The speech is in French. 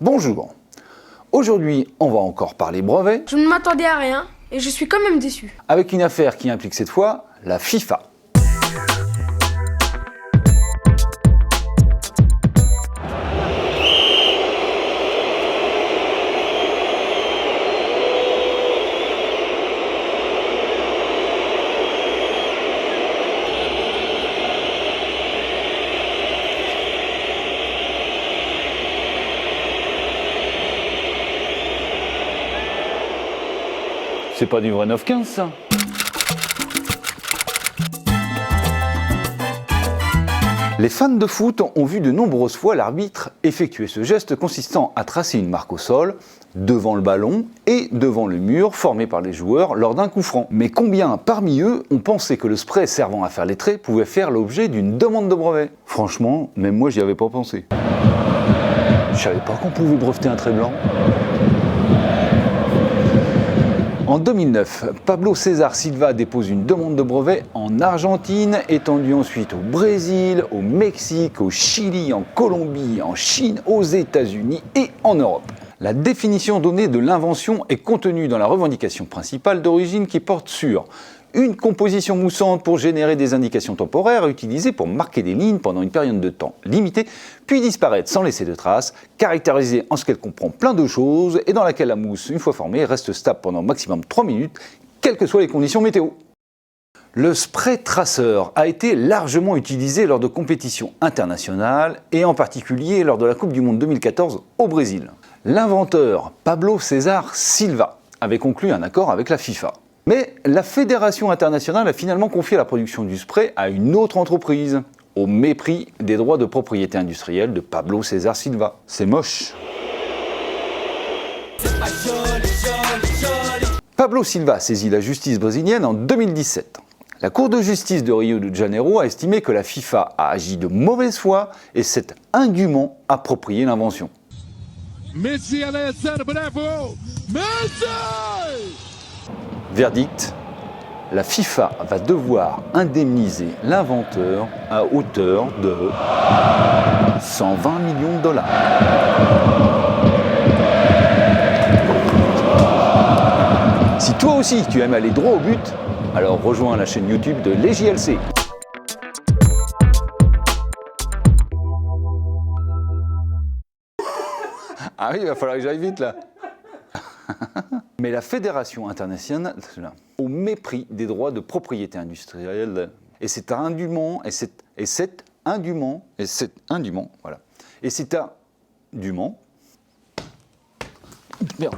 Bonjour. Aujourd'hui, on va encore parler brevets. Je ne m'attendais à rien et je suis quand même déçu. Avec une affaire qui implique cette fois la FIFA. C'est pas du vrai 9-15 ça. Les fans de foot ont vu de nombreuses fois l'arbitre effectuer ce geste consistant à tracer une marque au sol, devant le ballon et devant le mur formé par les joueurs lors d'un coup franc. Mais combien parmi eux ont pensé que le spray servant à faire les traits pouvait faire l'objet d'une demande de brevet? Franchement, même moi j'y avais pas pensé. Je savais pas qu'on pouvait breveter un trait blanc. En 2009, Pablo César Silva dépose une demande de brevet en Argentine, étendue ensuite au Brésil, au Mexique, au Chili, en Colombie, en Chine, aux États-Unis et en Europe. La définition donnée de l'invention est contenue dans la revendication principale d'origine qui porte sur une composition moussante pour générer des indications temporaires utilisées pour marquer des lignes pendant une période de temps limitée, puis disparaître sans laisser de traces, caractérisée en ce qu'elle comprend plein de choses et dans laquelle la mousse, une fois formée, reste stable pendant maximum 3 minutes, quelles que soient les conditions météo. Le spray traceur a été largement utilisé lors de compétitions internationales et en particulier lors de la Coupe du Monde 2014 au Brésil. L'inventeur Pablo César Silva avait conclu un accord avec la FIFA. Mais la Fédération internationale a finalement confié la production du spray à une autre entreprise, au mépris des droits de propriété industrielle de Pablo César Silva. C'est moche. Pablo Silva saisit la justice brésilienne en 2017. La Cour de justice de Rio de Janeiro a estimé que la FIFA a agi de mauvaise foi et s'est indûment approprié l'invention. Messi, bravo! Messi! Verdict, la FIFA va devoir indemniser l'inventeur à hauteur de 120 millions de dollars. Si toi aussi tu aimes aller droit au but, alors rejoins la chaîne YouTube de l'EJLC. Ah oui, il va falloir que j'aille vite là. Mais la Fédération internationale, au mépris des droits de propriété industrielle, et c'est indûment, voilà. Et c'est indûment, merde.